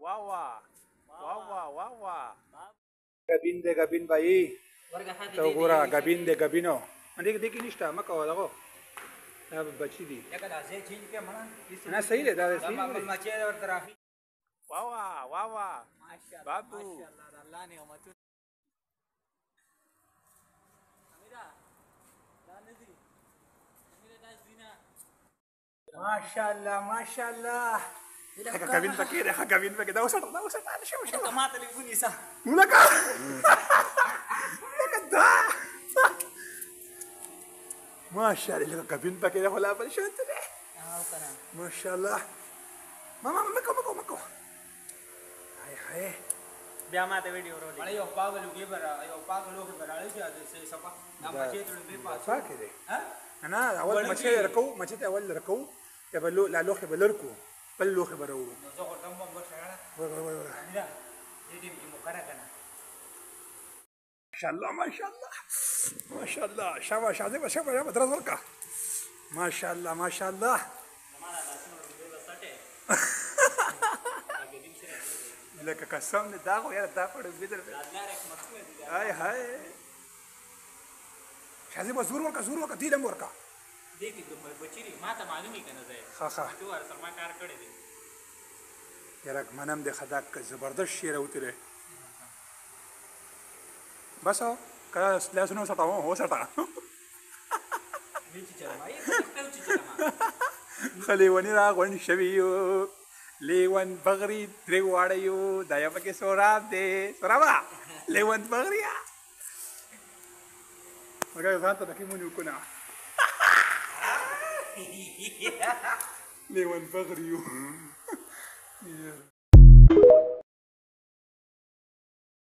Wawa. Wawa, wawa. Gabin de gabin bayi. Tahu gura gabin de gabino. Andi deki nishta maka wala ko. Ya bachi di. Ana sahi le da sahi. Wawa, wawa. Babu. Mashallah, mashallah. Kakabin pa kira, kakabin pa kira. Daw sa ano siya, mashallah. Kamata li po nisa. Mula ka. Nakada. Mashallah, kakabin pa kira. Wala pa siya ito eh. Mashallah. Mama, mako. Ay. Biya mate video ro. Ayo pagal ugi bara, ayo pagal ugi bara. Ayo se sapa. Na mache to be pa. Fakir eh. أنا أول ما شيء ركو ما شيء أول ركو يبلو لا لوخ يبلركو بلوخ يبرو. ما شاء الله ما شاء الله ما شاء الله شابه شابه شابه ترى وركا ما شاء الله ما شاء الله. لك قسم داغو يا داغو بدر. هاي. شازي بزور وركا دي لم وركا देखी तो बचीरी माता मालूम ही करना जाए खा तो हर सरमा कार करे दे यार मनम देखा था कि जबरदस्त शेर उतरे बस हो क्या लेसनो सटा हो सटा خليوني راغون شبيو ليوان بغري دريواريو دايا بكي سوراب دي سورابا ليوان بغريا Magkaya vanta na kimunyo ko na. Lewan Bagrio.